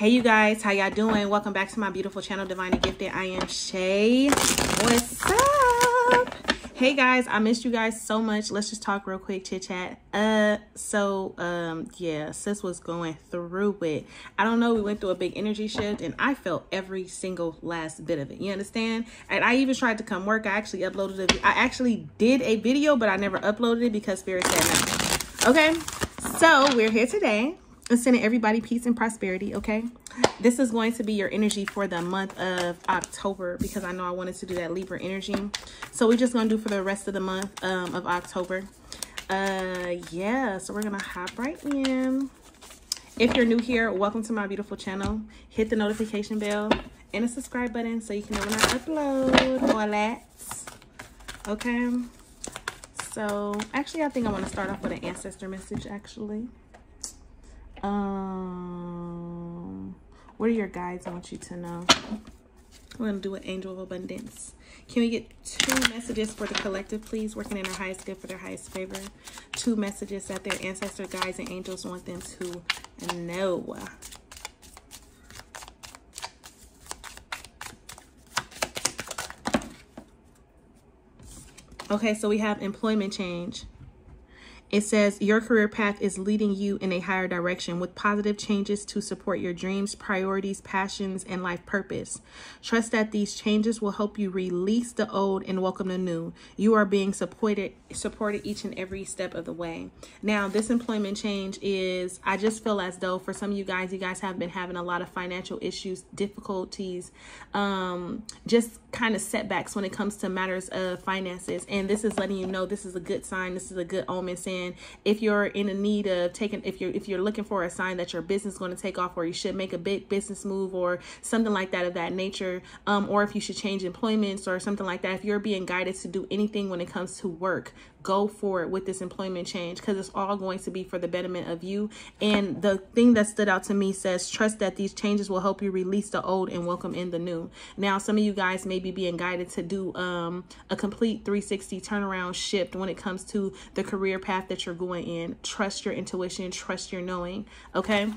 Hey you guys, how y'all doing? Welcome back to my beautiful channel, Divinely Gifted. I am Shay. What's up? Hey guys, I missed you guys so much. Let's just talk real quick, chit chat. Yeah, sis was going through it. I don't know, we went through a big energy shift and I felt every single last bit of it. You understand? And I even tried to come work. I actually did a video, but I never uploaded it because Spirit said no. Okay, so we're here today. I'm sending everybody peace and prosperity, okay? This is going to be your energy for the month of October because I know I wanted to do that Libra energy. So we're just going to do for the rest of the month of October. Yeah, so we're going to hop right in. If you're new here, welcome to my beautiful channel. Hit the notification bell and the subscribe button so you can know when I upload all that. Okay? So, actually, I think I want to start off with an ancestor message, actually. What are your guides I want you to know? We're going to do an angel of abundance. Can we get 2 messages for the collective, please? Working in their highest good for their highest favor. 2 messages that their ancestor guides and angels want them to know. Okay, so we have employment change. It says your career path is leading you in a higher direction with positive changes to support your dreams, priorities, passions, and life purpose. Trust that these changes will help you release the old and welcome the new. You are being supported each and every step of the way. Now, this employment change is, I just feel as though for some of you guys have been having a lot of financial issues, difficulties, just kind of setbacks when it comes to matters of finances. And this is letting you know this is a good sign. This is a good omen saying, if you're in a need of taking, if you're looking for a sign that your business is going to take off, or you should make a big business move or something like that of that nature, or if you should change employments or something like that, if you're being guided to do anything when it comes to work, go for it with this employment change because it's all going to be for the betterment of you. And the thing that stood out to me says, trust that these changes will help you release the old and welcome in the new. Now, some of you guys may be being guided to do a complete 360 turnaround shift when it comes to the career path that you're going in. Trust your intuition, trust your knowing, okay?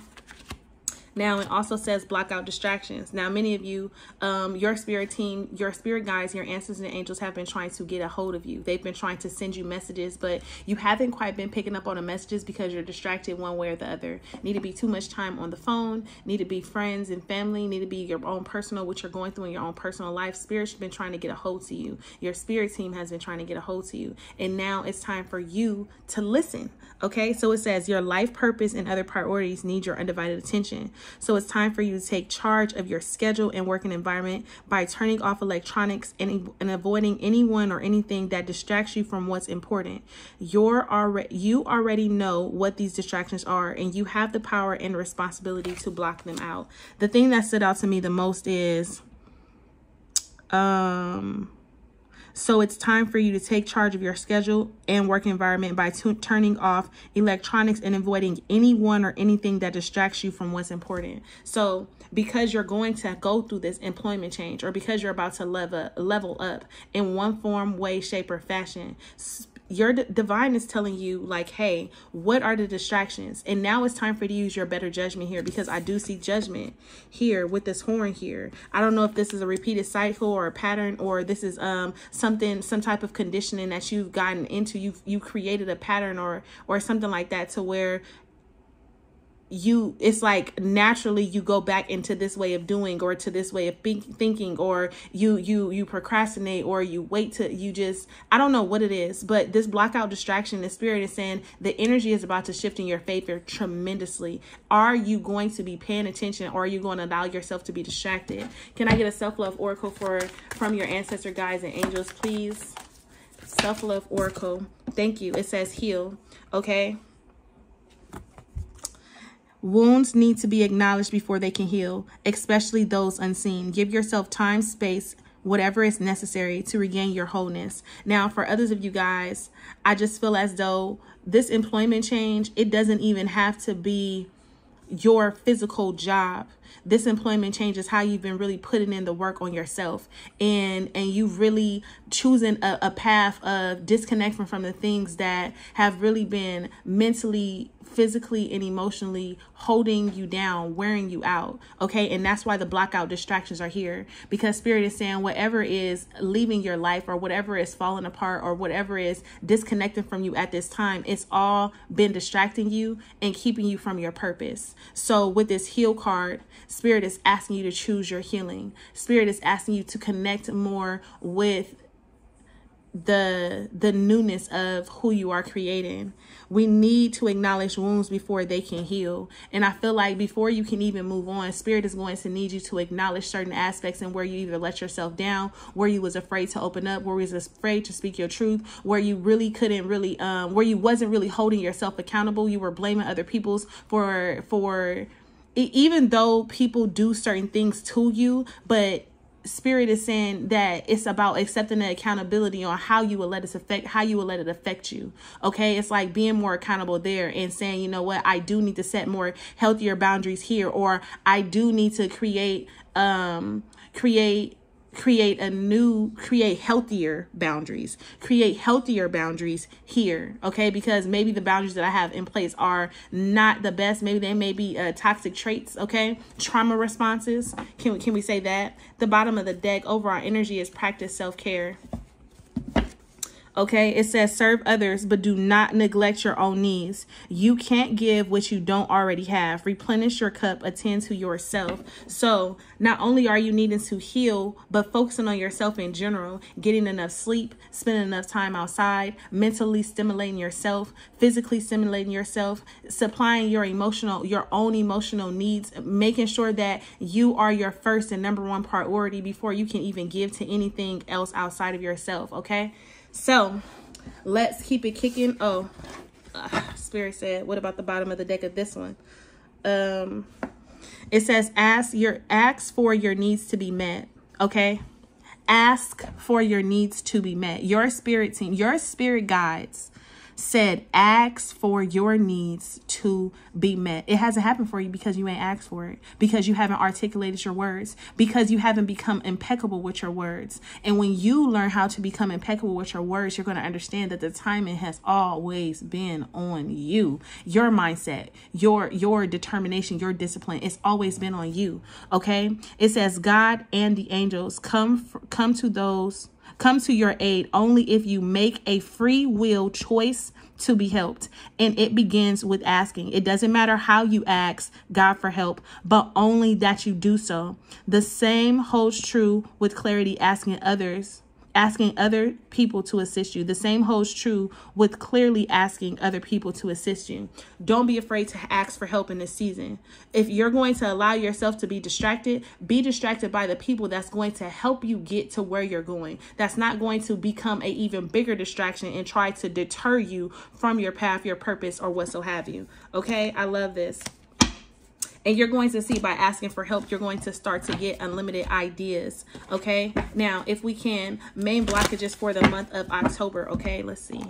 Now, it also says block out distractions. Now, many of you, your spirit team, your spirit guides, your ancestors and angels have been trying to get a hold of you. They've been trying to send you messages, but you haven't quite been picking up on the messages because you're distracted one way or the other. Need to be too much time on the phone, need to be friends and family, need to be your own personal, what you're going through in your own personal life. Spirit's been trying to get a hold to you. Your spirit team has been trying to get a hold to you. And now it's time for you to listen. Okay, so it says your life purpose and other priorities need your undivided attention. So it's time for you to take charge of your schedule and working environment by turning off electronics and avoiding anyone or anything that distracts you from what's important. You already know what these distractions are, and you have the power and responsibility to block them out. The thing that stood out to me the most is, so it's time for you to take charge of your schedule and work environment by turning off electronics and avoiding anyone or anything that distracts you from what's important. So because you're going to go through this employment change, or because you're about to level up in one form, way, shape, or fashion, your divine is telling you, like, hey, what are the distractions? And now it's time for you to use your better judgment here, because I do see judgment here with this horn here. I don't know if this is a repeated cycle or a pattern, or this is some type of conditioning that you've gotten into. You created a pattern or something like that, to where it's like naturally you go back into this way of doing, or to this way of thinking, or you procrastinate, or you wait to, I don't know what it is, but this block out distraction, the spirit is saying the energy is about to shift in your favor tremendously. Are you going to be paying attention, or are you going to allow yourself to be distracted? Can I get a self-love oracle from your ancestor guides and angels, please? Self-love oracle. Thank you. It says heal. Okay. Wounds need to be acknowledged before they can heal, especially those unseen. Give yourself time, space, whatever is necessary to regain your wholeness. Now, for others of you guys, I just feel as though this employment change, it doesn't even have to be your physical job. This employment change is how you've been really putting in the work on yourself, and you've really choosing a path of disconnection from the things that have really been mentally, physically, and emotionally holding you down, wearing you out. Okay. And that's why the blackout distractions are here, because Spirit is saying whatever is leaving your life, or whatever is falling apart, or whatever is disconnecting from you at this time, it's all been distracting you and keeping you from your purpose. So with this heal card, Spirit is asking you to choose your healing. Spirit is asking you to connect more with the newness of who you are creating. We need to acknowledge wounds before they can heal. And I feel like before you can even move on, Spirit is going to need you to acknowledge certain aspects and where you either let yourself down, where you was afraid to open up, where you was afraid to speak your truth, where you really couldn't really, where you wasn't really holding yourself accountable. You were blaming other people's for even though people do certain things to you, but Spirit is saying that it's about accepting the accountability on how you will let it affect you. Okay. It's like being more accountable there and saying, you know what, I do need to set more healthier boundaries here, or I do need to create healthier boundaries here. Okay. Because maybe the boundaries that I have in place are not the best. Maybe they may be toxic traits. Okay. Trauma responses. Can we say that? The bottom of the deck, overall energy, is practice self-care. Okay, it says serve others, but do not neglect your own needs. You can't give what you don't already have. Replenish your cup, attend to yourself. So not only are you needing to heal, but focusing on yourself in general, getting enough sleep, spending enough time outside, mentally stimulating yourself, physically stimulating yourself, supplying your own emotional needs, making sure that you are your first and number one priority before you can even give to anything else outside of yourself. Okay. So let's keep it kicking. Oh, Spirit said, what about the bottom of the deck of this one? It says, ask for your needs to be met. Okay. Ask for your needs to be met. Your spirit team, your spirit guides said, ask for your needs to be met. It hasn't happened for you because you ain't asked for it, because you haven't articulated your words, because you haven't become impeccable with your words. And when you learn how to become impeccable with your words, you're going to understand that the timing has always been on you. Your mindset, your determination, your discipline, it's always been on you. Okay. It says God and the angels come to your aid only if you make a free will choice to be helped. And it begins with asking. It doesn't matter how you ask God for help, but only that you do so. The same holds true with clarity, asking other people to assist you. The same holds true with clearly asking other people to assist you. Don't be afraid to ask for help in this season. If you're going to allow yourself to be distracted by the people that's going to help you get to where you're going. That's not going to become an even bigger distraction and try to deter you from your path, your purpose, or what so have you. Okay, I love this. And you're going to see, by asking for help, you're going to start to get unlimited ideas. Okay. Now, if we can, main blockages for the month of October. Okay. Let's see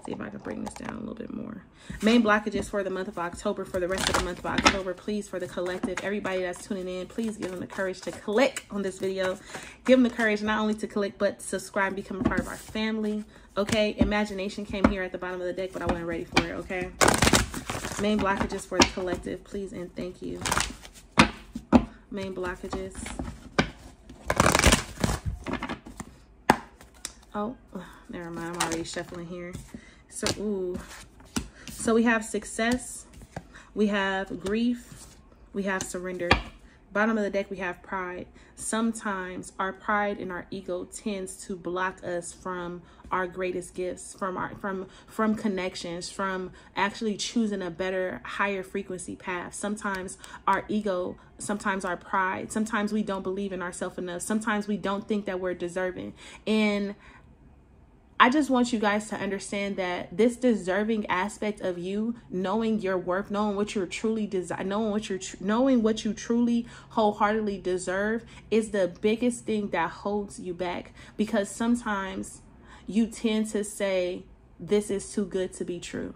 if I can bring this down a little bit more. Main blockages for the month of October, for the rest of the month of October, please, for the collective, everybody that's tuning in, please give them the courage to click on this video. Give them the courage not only to click, but subscribe, become a part of our family. Okay. Imagination came here at the bottom of the deck, but I wasn't ready for it. Okay. Main blockages for the collective, please and thank you. Main blockages. Oh, never mind. I'm already shuffling here. So we have success. We have grief. We have surrender. Bottom of the deck, we have pride. Sometimes our pride and our ego tends to block us from our greatest gifts, from connections, from actually choosing a better, higher frequency path. Sometimes our ego, sometimes our pride, sometimes we don't believe in ourselves enough. Sometimes we don't think that we're deserving. And I just want you guys to understand that this deserving aspect of you, knowing your worth, knowing what you're truly knowing what you truly wholeheartedly deserve, is the biggest thing that holds you back. Because sometimes you tend to say, this is too good to be true.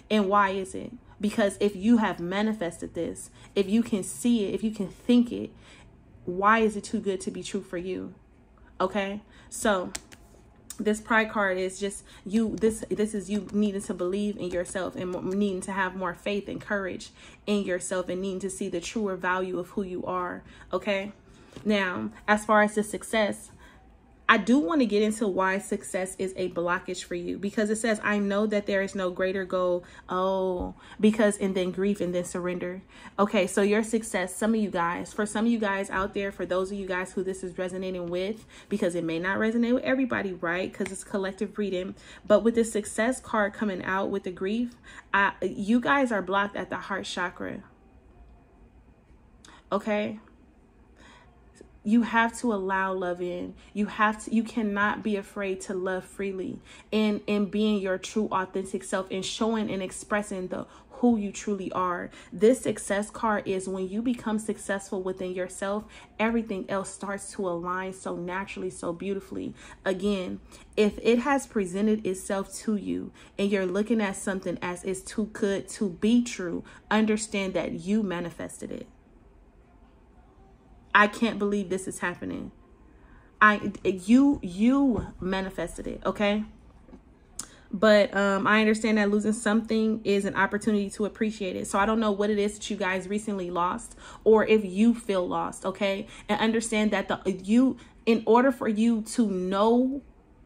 And why is it? Because if you have manifested this, if you can see it, if you can think it, why is it too good to be true for you? Okay, so this Pride card is just you. This is you needing to believe in yourself and needing to have more faith and courage in yourself and needing to see the truer value of who you are. Okay, now as far as the success, I do want to get into why success is a blockage for you, because it says, I know that there is no greater goal. Oh, because, and then grief and then surrender. Okay, so your success, some of you guys, for some of you guys out there, for those of you guys who this is resonating with, because it may not resonate with everybody, right? Because it's collective reading. But with the success card coming out with the grief, you guys are blocked at the heart chakra. Okay. You have to allow love in. You cannot be afraid to love freely and being your true authentic self and showing and expressing who you truly are. This success card is when you become successful within yourself, everything else starts to align so naturally, so beautifully. Again, if it has presented itself to you and you're looking at something as it's too good to be true, understand that you manifested it. I can't believe this is happening. You manifested it, okay? But I understand that losing something is an opportunity to appreciate it. So I don't know what it is that you guys recently lost, or if you feel lost, okay? And understand that in order for you to know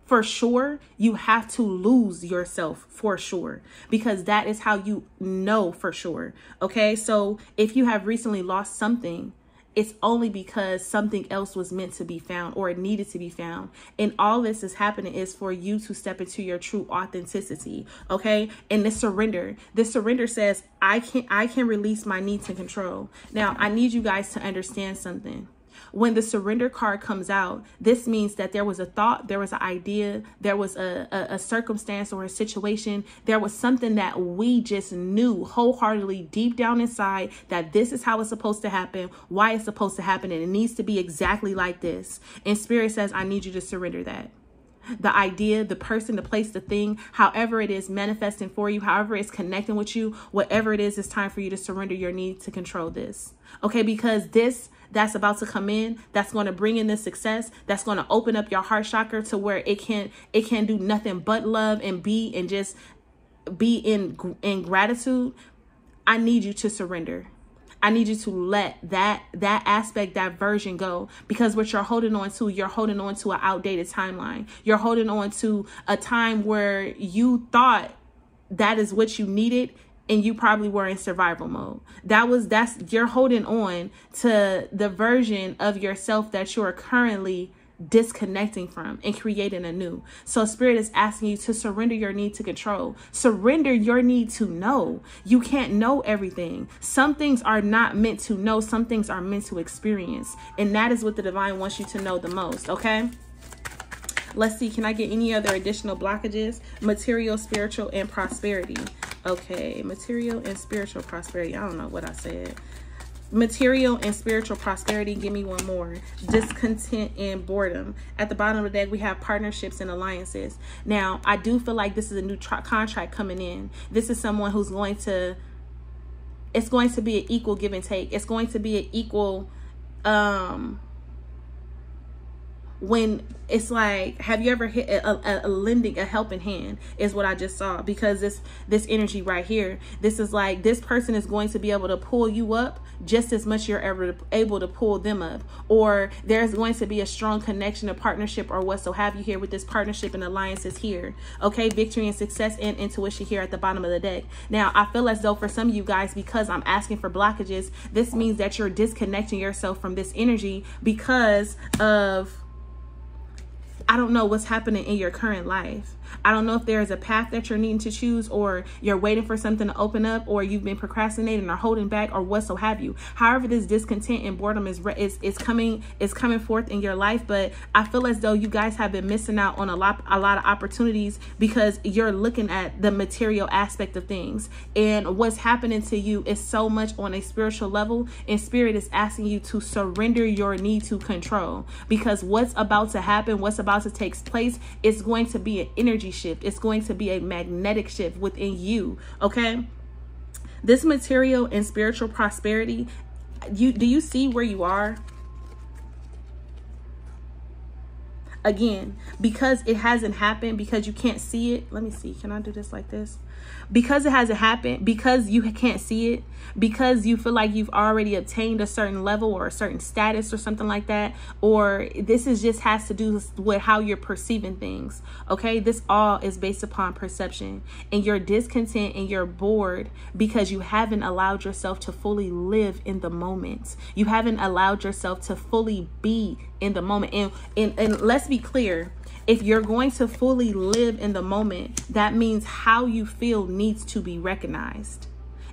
for sure, you have to lose yourself for sure, because that is how you know for sure, okay? So if you have recently lost something, it's only because something else was meant to be found, or it needed to be found. And all this is happening is for you to step into your true authenticity. Okay. And this surrender says, I can release my need to control. Now, I need you guys to understand something. When the surrender card comes out, this means that there was a thought, there was an idea, there was a circumstance or a situation. There was something that we just knew wholeheartedly deep down inside that this is how it's supposed to happen, why it's supposed to happen, and it needs to be exactly like this. And Spirit says, I need you to surrender that. The idea, the person, the place, the thing, however it is manifesting for you, however it's connecting with you, whatever it is, it's time for you to surrender your need to control this. Okay, because that's about to come in, that's going to bring in this success, that's going to open up your heart chakra to where it can do nothing but love and just be in gratitude. I need you to surrender. I need you to let that aspect, that version go, because what you're holding on to an outdated timeline. You're holding on to a time where you thought that is what you needed, and you probably were in survival mode. You're holding on to the version of yourself that you are currently disconnecting from and creating a new. So Spirit is asking you to surrender your need to control. Surrender your need to know. You can't know everything. Some things are not meant to know. Some things are meant to experience. And that is what the divine wants you to know the most. Okay. Let's see. Can I get any other additional blockages? Material, spiritual, and prosperity. Okay. Material and spiritual prosperity. I don't know what I said. Material and spiritual prosperity. Give me one more. Discontent and boredom. At the bottom of the deck, we have partnerships and alliances. Now, I do feel like this is a new contract coming in. This is someone who's it's going to be an equal give and take. It's going to be an equal, when it's like, have you ever hit a helping hand is what I just saw, because this energy right here, this is like, this person is going to be able to pull you up just as much you're ever able to pull them up, or there's going to be a strong connection, a partnership, or what so have you here with this partnership and alliances here. Okay, victory and success and intuition here at the bottom of the deck. Now, I feel as though for some of you guys, because I'm asking for blockages, this means that you're disconnecting yourself from this energy because of, I don't know what's happening in your current life. I don't know if there is a path that you're needing to choose, or you're waiting for something to open up, or you've been procrastinating or holding back, or what so have you. However, this discontent and boredom is coming forth in your life. But I feel as though you guys have been missing out on a lot of opportunities because you're looking at the material aspect of things. And what's happening to you is so much on a spiritual level, and Spirit is asking you to surrender your need to control, because what's about to happen, what's about to take place, is going to be an energy shift. It's going to be a magnetic shift within you. Okay. This material and spiritual prosperity, do you see where you are? Again, because it hasn't happened, because you can't see it. Let me see. Can I do this like this? Because it hasn't happened, because you can't see it, because you feel like you've already obtained a certain level or a certain status or something like that, or this is just has to do with how you're perceiving things. Okay, this all is based upon perception, and you're discontent and you're bored because you haven't allowed yourself to fully live in the moment. You haven't allowed yourself to fully be in the moment. And let's be clear. If you're going to fully live in the moment, that means how you feel needs to be recognized.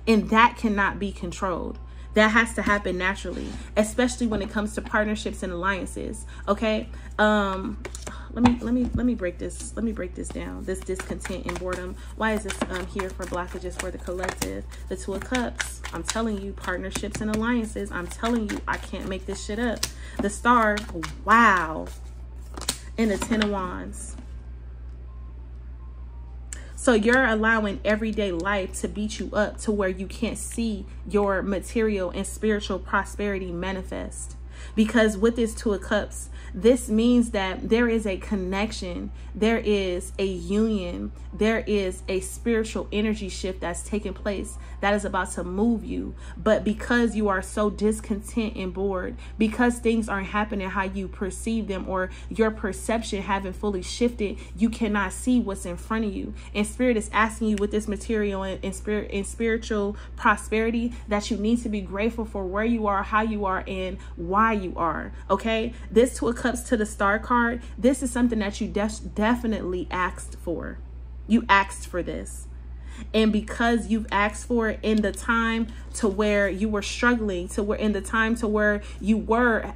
And that cannot be controlled. That has to happen naturally, especially when it comes to partnerships and alliances. Okay. Let me break this. Let me break this down. This discontent and boredom. Why is this here for blockages for the collective? The Two of Cups. I'm telling you, partnerships and alliances. I'm telling you, I can't make this shit up. The Star. Wow. And the Ten of Wands. So you're allowing everyday life to beat you up to where you can't see your material and spiritual prosperity manifest. Because with this Two of Cups, this means that there is a connection, there is a union, there is a spiritual energy shift that's taking place that is about to move you. But because you are so discontent and bored, because things aren't happening how you perceive them, or your perception haven't fully shifted, you cannot see what's in front of you. And Spirit is asking you with this material and spiritual prosperity that you need to be grateful for where you are, how you are, and why you are. Okay, this Two of Cups to the Star card, this is something that you definitely asked for. You asked for this. And because you've asked for it in the time to where you were struggling, to where in the time to where you were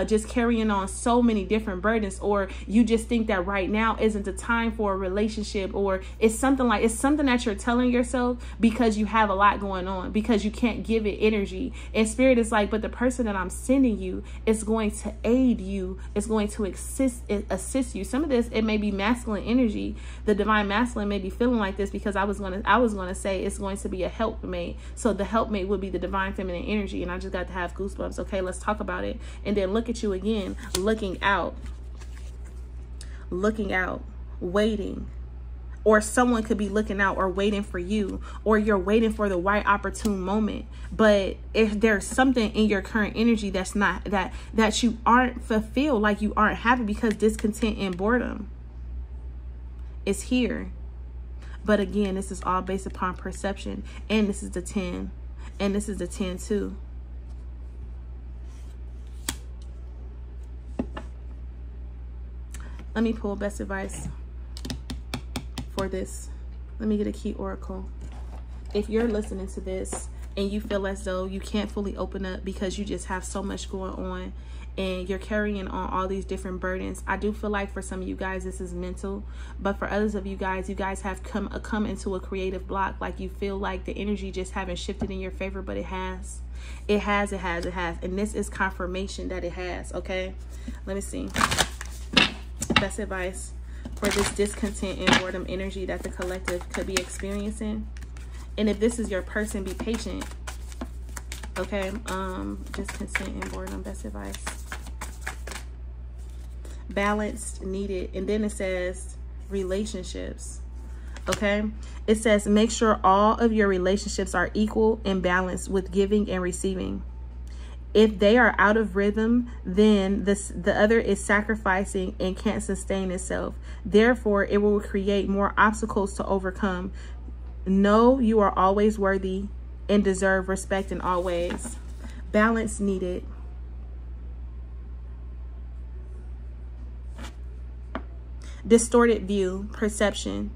just carrying on so many different burdens, or you just think that right now isn't the time for a relationship, or it's something that you're telling yourself because you have a lot going on, because you can't give it energy. And Spirit is like, but the person that I'm sending you is going to aid you, is going to assist you. Some of this, it may be masculine energy. The divine masculine may be feeling like this, because I was going to say it's going to be a helpmate. So the helpmate would be the divine feminine energy. And I just got to have goosebumps. Okay, let's talk about it. And then look at you again, looking out, waiting. Or someone could be looking out or waiting for you, or you're waiting for the right opportune moment. But if there's something in your current energy that's not, that you aren't fulfilled, like you aren't happy, because discontent and boredom is here. But again, this is all based upon perception. And this is the 10. And this is the 10 too. Let me pull best advice for this. Let me get a key oracle. If you're listening to this and you feel as though you can't fully open up because you just have so much going on, and you're carrying on all these different burdens, I do feel like for some of you guys this is mental, but for others of you guys have come into a creative block. Like you feel like the energy just haven't shifted in your favor, but it has. And this is confirmation that it has. Okay, let me see. Best advice for this discontent and boredom energy that the collective could be experiencing. And if this is your person, be patient. Okay, discontent and boredom, best advice. Balanced, needed. And then it says relationships. Okay, it says make sure all of your relationships are equal and balanced with giving and receiving. If they are out of rhythm, then the other is sacrificing and can't sustain itself. Therefore, it will create more obstacles to overcome. Know you are always worthy and deserve respect in all ways. Balance needed. Distorted view, perception,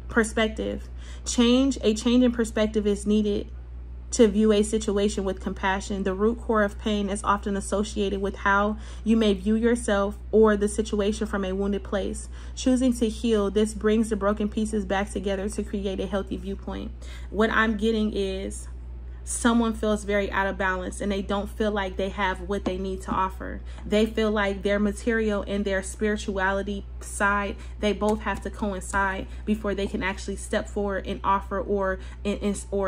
perspective. A change in perspective is needed to view a situation with compassion. The root core of pain is often associated with how you may view yourself or the situation from a wounded place. Choosing to heal, this brings the broken pieces back together to create a healthy viewpoint. What I'm getting is someone feels very out of balance and they don't feel like they have what they need to offer. They feel like their material and their spirituality side, they both have to coincide before they can actually step forward and offer or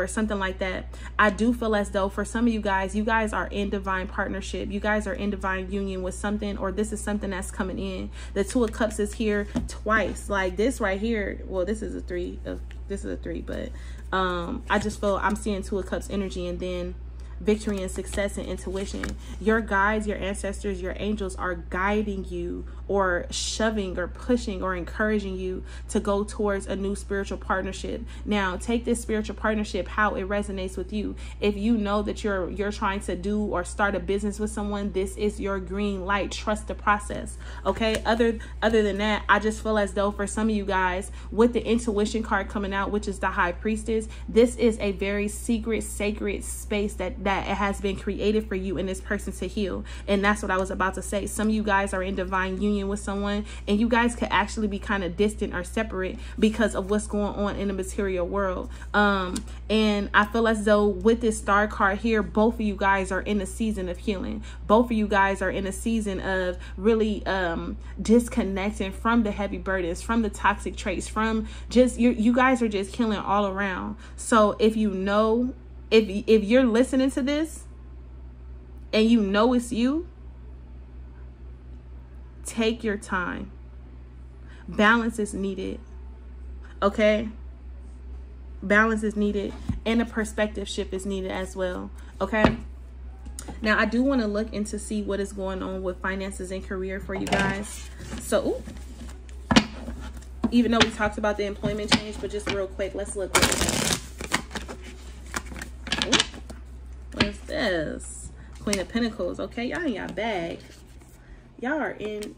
something like that. I do feel as though for some of you guys are in divine partnership. You guys are in divine union with something, or this is something that's coming in. The Two of Cups is here twice. Like this right here. Well, this is a three, but I just feel I'm seeing Two of Cups energy, and then victory and success and intuition. Your guides, your ancestors, your angels are guiding you or shoving or pushing or encouraging you to go towards a new spiritual partnership. Now, take this spiritual partnership how it resonates with you. If you know that you're trying to do or start a business with someone, this is your green light. Trust the process. Okay. Other than that, I just feel as though for some of you guys, with the intuition card coming out, which is the High Priestess, this is a very secret, sacred space that it has been created for you and this person to heal. And that's what I was about to say. Some of you guys are in divine union with someone, and you guys could actually be kind of distant or separate because of what's going on in the material world. And I feel as though with this Star card here, both of you guys are in a season of healing. Both of you guys are in a season of really disconnecting from the heavy burdens, from the toxic traits, from just you guys are just healing all around. So if you know, if you're listening to this and you know it's you, take your time. Balance is needed. Okay? Balance is needed, and a perspective shift is needed as well. Okay? Now, I do want to look into see what is going on with finances and career for you guys. So, even though we talked about the employment change, but just real quick, let's look at this. What is this? Queen of Pentacles. Okay, y'all in y'all bag. Y'all are in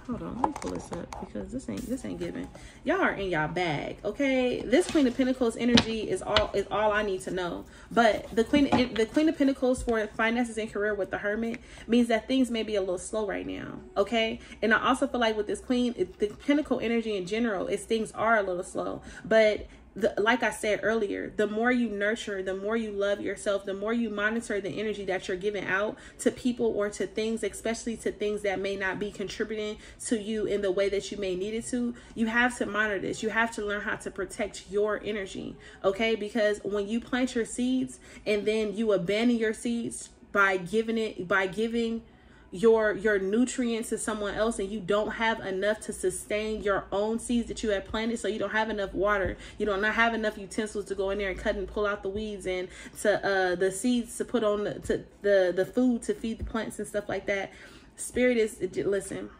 hold on, let me pull this up because this ain't giving. Y'all are in y'all bag. Okay, this Queen of Pentacles energy is all I need to know. But the Queen of Pentacles for finances and career with the Hermit means that things may be a little slow right now. Okay, and I also feel like with this the Pentacle energy in general, is things are a little slow, but like I said earlier, the more you nurture, the more you love yourself, the more you monitor the energy that you're giving out to people or to things, especially to things that may not be contributing to you in the way that you may need it to. You have to monitor this. You have to learn how to protect your energy. Okay, because when you plant your seeds and then you abandon your seeds by giving your nutrients to someone else, and you don't have enough to sustain your own seeds that you have planted, so you don't have enough water, you don't not have enough utensils to go in there and cut and pull out the weeds, and to the seeds to put on the food to feed the plants and stuff like that. Spirit is, listen,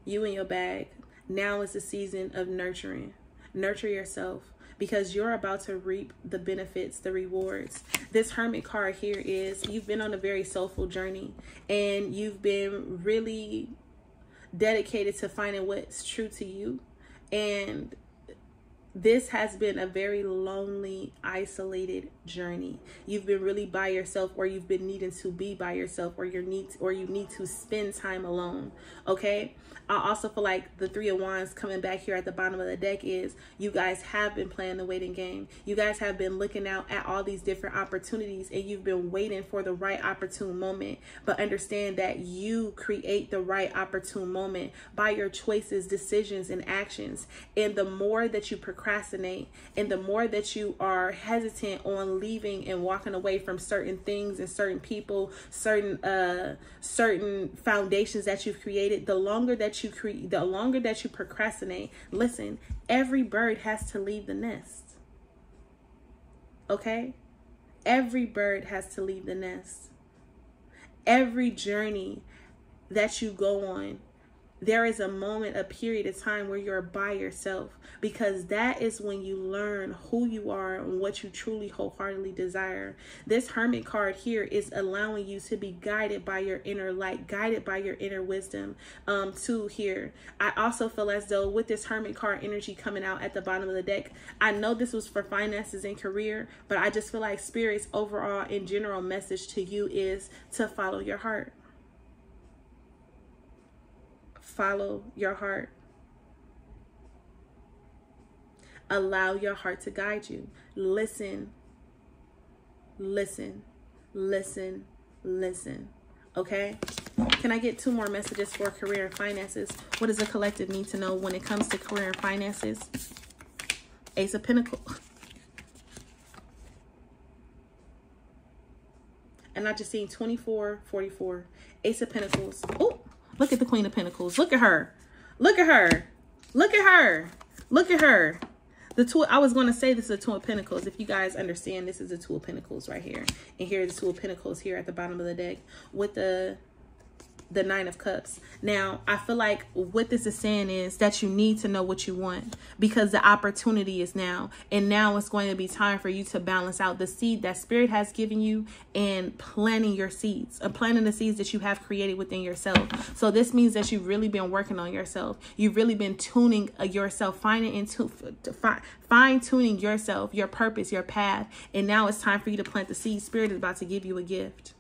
you in your bag. Now is the season of nurturing. Nurture yourself, because you're about to reap the benefits, the rewards. This Hermit card here is, you've been on a very soulful journey, and you've been really dedicated to finding what's true to you. And this has been a very lonely, isolated journey. You've been really by yourself, or you've been needing to be by yourself, or you need to spend time alone. Okay? I also feel like the Three of Wands coming back here at the bottom of the deck is, you guys have been playing the waiting game. You guys have been looking out at all these different opportunities, and you've been waiting for the right opportune moment. But understand that you create the right opportune moment by your choices, decisions, and actions. And the more that you procrastinate, and the more that you are hesitant on leaving and walking away from certain things and certain people, certain foundations that you've created, the longer that you procrastinate, listen, every bird has to leave the nest. Okay? Every bird has to leave the nest. Every journey that you go on, there is a moment, a period of time where you're by yourself, because that is when you learn who you are and what you truly wholeheartedly desire. This Hermit card here is allowing you to be guided by your inner light, guided by your inner wisdom to here. I also feel as though with this Hermit card energy coming out at the bottom of the deck, I know this was for finances and career, but I just feel like Spirit's overall in general message to you is to follow your heart. Follow your heart. Allow your heart to guide you. Listen, listen, listen, listen. Okay? Can I get 2 more messages for career and finances? What does the collective need to know when it comes to career and finances? Ace of Pentacles. And I just seen 24, 44. Ace of Pentacles. Oh, look at the Queen of Pentacles. Look at her. Look at her. Look at her. Look at her. The two, I was going to say this is a 2 of Pentacles. If you guys understand, this is a 2 of Pentacles right here. And here is the 2 of Pentacles here at the bottom of the deck with the 9 of Cups. Now, I feel like what this is saying is that you need to know what you want, because the opportunity is now. And now it's going to be time for you to balance out the seed that Spirit has given you and planting your seeds, and planting the seeds that you have created within yourself. So this means that you've really been working on yourself. You've really been tuning yourself, fine-tuning yourself, your purpose, your path. And now it's time for you to plant the seed. Spirit is about to give you a gift.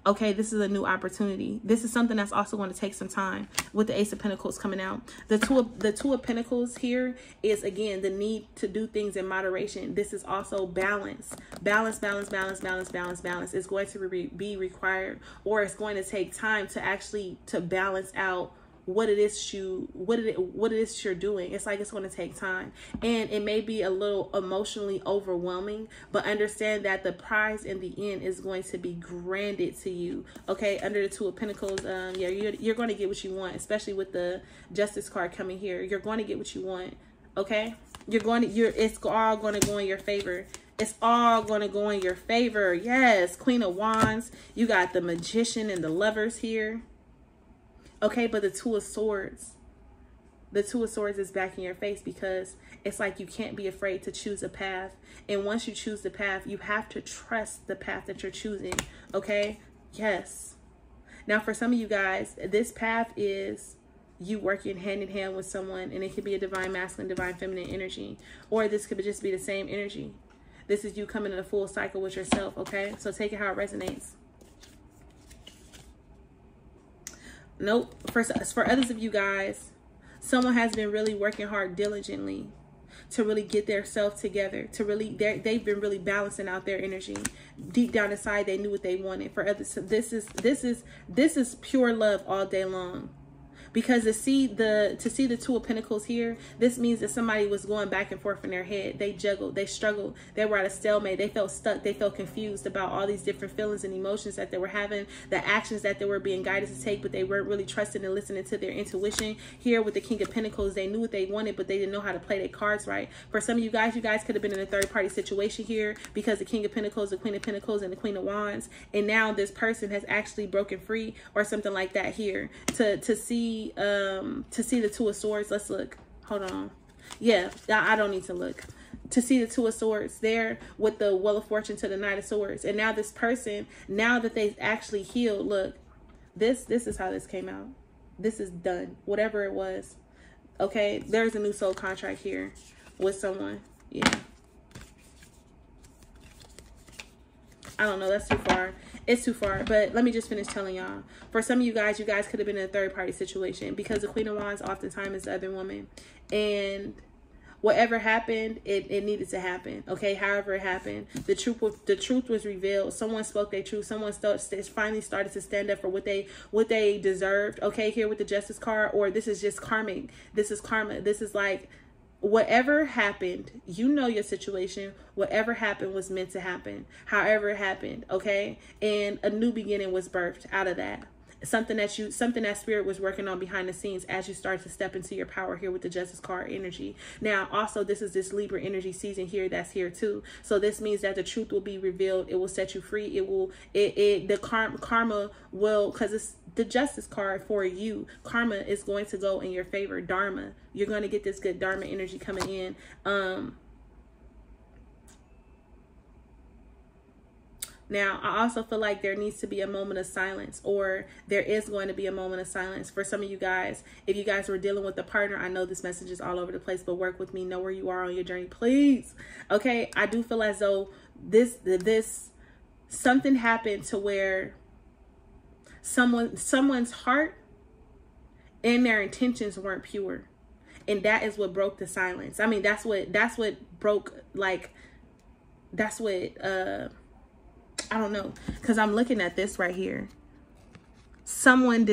Okay, this is a new opportunity. This is something that's also going to take some time with the Ace of Pentacles coming out. The two of Pentacles here is, again, the need to do things in moderation. This is also balance. Balance, balance, balance, balance, balance, balance is going to be required, or it's going to take time to actually balance out what it is you're doing. It's like it's going to take time, and it may be a little emotionally overwhelming, but understand that the prize in the end is going to be granted to you. Okay, under the 2 of Pentacles, yeah, you're going to get what you want, especially with the Justice card coming here. You're going to get what you want. Okay, it's all going to go in your favor. It's all going to go in your favor. Yes, Queen of Wands. You got the Magician and the Lovers here. Okay, but the 2 of Swords, the 2 of Swords is back in your face, because it's like you can't be afraid to choose a path. And once you choose the path, you have to trust the path that you're choosing. Okay, yes. Now, for some of you guys, this path is you working hand in hand with someone, and it could be a divine masculine, divine feminine energy, or this could just be the same energy. This is you coming in a full cycle with yourself. Okay, so take it how it resonates. Nope. For others of you guys, someone has been really working hard diligently to really get their self together, to really, they've been really balancing out their energy. Deep down inside, they knew what they wanted. For others, this is pure love all day long. Because to see the 2 of Pentacles here, this means that somebody was going back and forth in their head. They juggled, they struggled, they were at a stalemate, they felt stuck, they felt confused about all these different feelings and emotions that they were having, the actions that they were being guided to take, but they weren't really trusting and listening to their intuition. Here with the King of Pentacles, they knew what they wanted, but they didn't know how to play their cards right. For some of you guys could have been in a third-party situation here, because the King of Pentacles, the Queen of Pentacles, and the Queen of Wands, and now this person has actually broken free or something like that here. To see the 2 of Swords, let's look. Hold on. Yeah, I don't need to look. To see the 2 of Swords there with the Wheel of Fortune to the Knight of Swords. And now this person, now that they've actually healed, look, this is how this came out. This is done. Whatever it was. Okay, there's a new soul contract here with someone. Yeah. I don't know, that's too far. It's too far, but let me just finish telling y'all. For some of you guys could have been in a third-party situation, because the Queen of Wands oftentimes is the other woman. And whatever happened, it needed to happen. Okay, however it happened, the truth was revealed. Someone spoke their truth. Someone finally started to stand up for what they deserved. Okay, here with the Justice card, or this is just karmic. This is karma. This is like, whatever happened, you know your situation. Whatever happened was meant to happen. However it happened, okay? And a new beginning was birthed out of that. Something that Spirit was working on behind the scenes as you start to step into your power here with the Justice card energy. Now, also, this is this Libra energy season here that's here too. So this means that the truth will be revealed. It will set you free. The karma will, because it's the Justice card for you. Karma is going to go in your favor. Dharma. You're going to get this good Dharma energy coming in. Now, I also feel like there needs to be a moment of silence, or there is going to be a moment of silence for some of you guys. If you guys were dealing with a partner, I know this message is all over the place, but work with me. Know where you are on your journey, please. Okay, I do feel as though something happened to where someone's heart and their intentions weren't pure. And that is what broke the silence. I mean, that's what broke, like, that's what, I don't know. Because I'm looking at this right here. Someone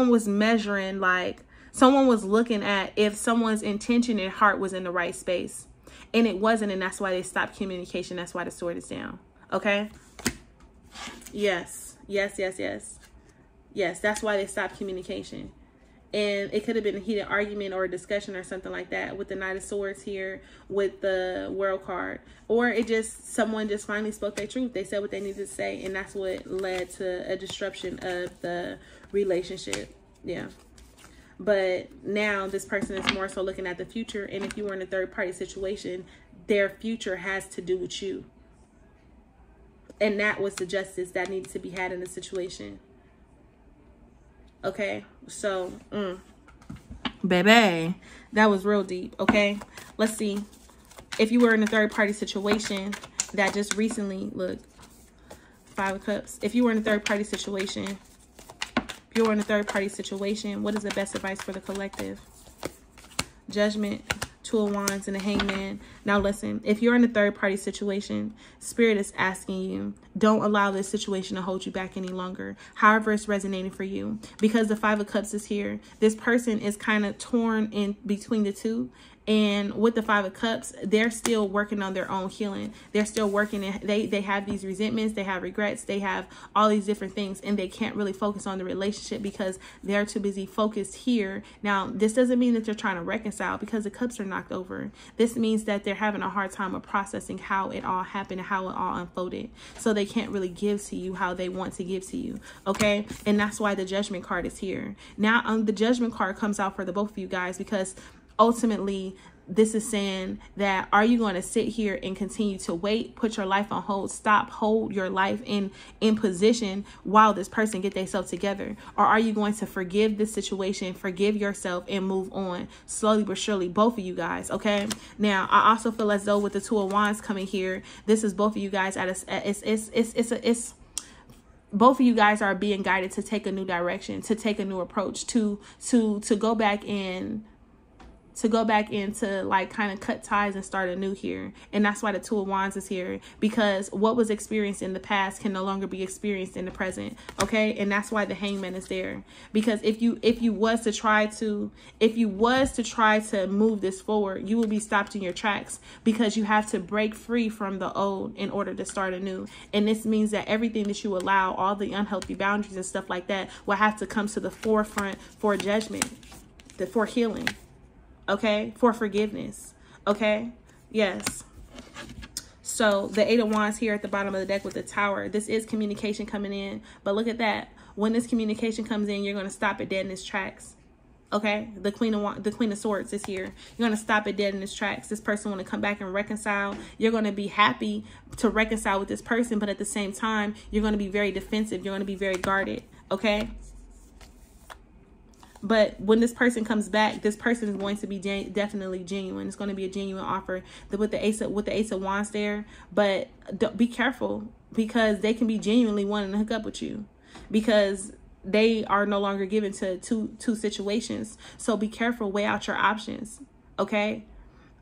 was measuring, like, someone was looking at if someone's intention and heart was in the right space. And it wasn't, and that's why they stopped communication. That's why the sword is down. Okay? Yes. Yes, yes, yes. Yes, that's why they stopped communication. And it could have been a heated argument or a discussion or something like that with the Knight of Swords here with the World card. Or it just, someone just finally spoke their truth. They said what they needed to say, and that's what led to a disruption of the relationship. Yeah. But now this person is more so looking at the future. And if you were in a third party situation, their future has to do with you. And that was the justice that needed to be had in the situation. Okay, so, baby, that was real deep. Okay, let's see. If you were in a third party situation that just recently, look, 5 of Cups. If you were in a third party situation, what is the best advice for the collective? Judgment, 2 of Wands, and the Hangman. Now listen, if you're in a third party situation, Spirit is asking you, don't allow this situation to hold you back any longer. However it's resonating for you. Because the 5 of Cups is here, this person is kind of torn in between the two. And with the 5 of Cups, they're still working on their own healing. They're still working. They have these resentments. They have regrets. They have all these different things. And they can't really focus on the relationship because they're too busy focused here. Now, this doesn't mean that they're trying to reconcile because the cups are knocked over. This means that they're having a hard time of processing how it all happened and how it all unfolded. So they can't really give to you how they want to give to you. Okay? And that's why the Judgment card is here. Now, the Judgment card comes out for the both of you guys because ultimately, this is saying that, are you going to sit here and continue to wait, put your life on hold, hold your life in position while this person get themselves together? Or are you going to forgive this situation, forgive yourself, and move on slowly but surely? Both of you guys, okay? Now, I also feel as though with the 2 of Wands coming here, this is both of you guys it's both of you guys are being guided to take a new direction, to take a new approach, to go back into like kind of cut ties and start anew here. And that's why the 2 of Wands is here, because what was experienced in the past can no longer be experienced in the present. Okay. And that's why the Hangman is there, because if you was to try to move this forward, you will be stopped in your tracks, because you have to break free from the old in order to start anew. And this means that everything that you allow, all the unhealthy boundaries and stuff like that, will have to come to the forefront for judgment, for healing. Okay, for forgiveness. Okay, yes. So the 8 of Wands here at the bottom of the deck with the Tower. This is communication coming in, but look at that. When this communication comes in, you're going to stop it dead in its tracks. Okay, the Queen of Swords is here. You're going to stop it dead in its tracks. This person want to come back and reconcile. You're going to be happy to reconcile with this person, but at the same time, you're going to be very defensive. You're going to be very guarded. Okay. But when this person comes back, this person is going to be definitely genuine. It's going to be a genuine offer with the Ace of Wands there. But be careful, because they can be genuinely wanting to hook up with you, because they are no longer given to two situations. So be careful. Weigh out your options. Okay.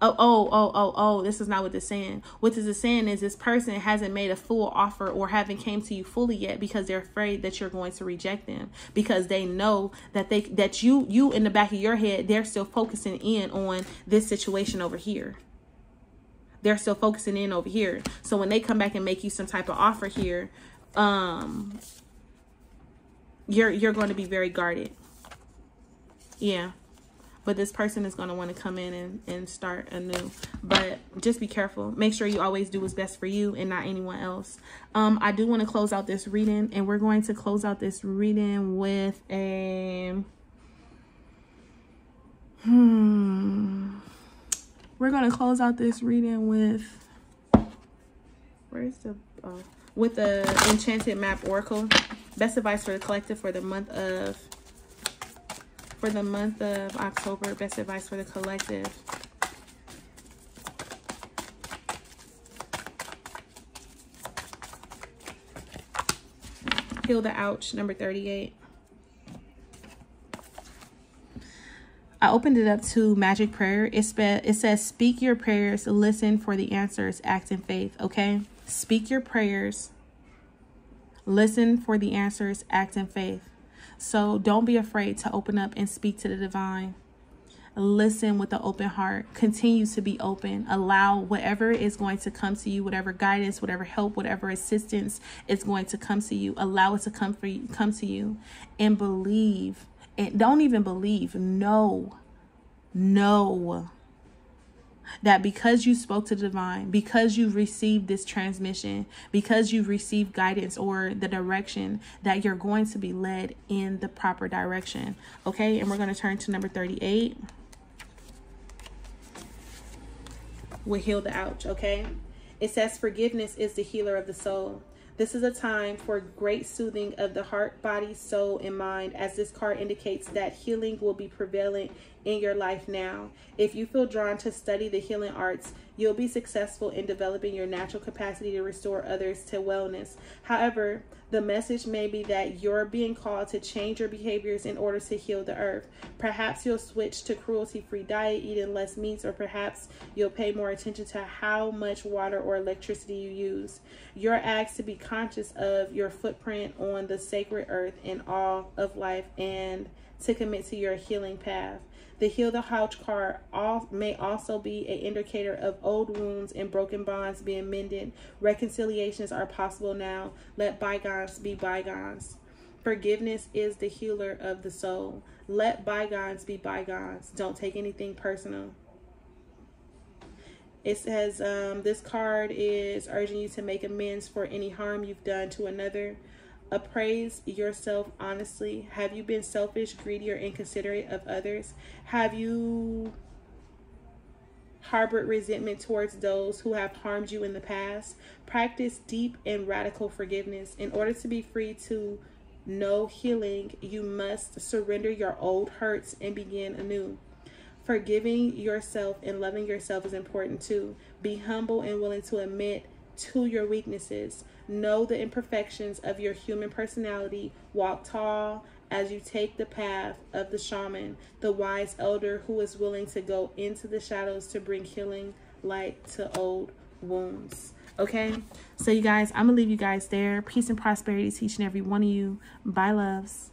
Oh, this is not what it's saying. What this is saying is this person hasn't made a full offer or haven't came to you fully yet, because they're afraid that you're going to reject them, because they know that you in the back of your head, they're still focusing in on this situation over here. They're still focusing in over here. So when they come back and make you some type of offer here, you're going to be very guarded. Yeah. But this person is going to want to come in and start anew. But just be careful. Make sure you always do what's best for you and not anyone else. I do want to close out this reading. And we're going to close out this reading with a... We're going to close out this reading with... Where's the... with the Enchanted Map Oracle. Best advice for the collective for the month of... October. Best advice for the collective. Heal the Ouch, number 38. I opened it up to magic prayer. It says, speak your prayers, listen for the answers, act in faith. Okay. Speak your prayers, listen for the answers, act in faith. So don't be afraid to open up and speak to the divine. Listen with an open heart. Continue to be open. Allow whatever is going to come to you, whatever guidance, whatever help, whatever assistance is going to come to you. Allow it to come to you, and believe. And don't even believe. Know that because you spoke to the divine, because you've received this transmission, because you've received guidance or the direction, that you're going to be led in the proper direction. Okay, and we're going to turn to number 38. We'll heal the ouch. Okay, it says forgiveness is the healer of the soul. This is a time for great soothing of the heart, body, soul, and mind, as this card indicates that healing will be prevalent in your life now. If you feel drawn to study the healing arts, you'll be successful in developing your natural capacity to restore others to wellness. However, the message may be that you're being called to change your behaviors in order to heal the earth. Perhaps you'll switch to cruelty-free diet, eating less meats, or perhaps you'll pay more attention to how much water or electricity you use. You're asked to be conscious of your footprint on the sacred earth and all of life, and to commit to your healing path. The Heal the Ouch card may also be an indicator of old wounds and broken bonds being mended. Reconciliations are possible now. Let bygones be bygones. Forgiveness is the healer of the soul. Let bygones be bygones. Don't take anything personal. It says this card is urging you to make amends for any harm you've done to another. Appraise yourself honestly. Have you been selfish, greedy, or inconsiderate of others? Have you harbored resentment towards those who have harmed you in the past? Practice deep and radical forgiveness. In order to be free to know healing, you must surrender your old hurts and begin anew. Forgiving yourself and loving yourself is important too. Be humble and willing to admit to your weaknesses. Know the imperfections of your human personality. Walk tall as you take the path of the shaman, the wise elder who is willing to go into the shadows to bring healing light to old wounds. Okay, so you guys, I'm gonna leave you guys there. Peace and prosperity to each and every one of you. Bye, loves.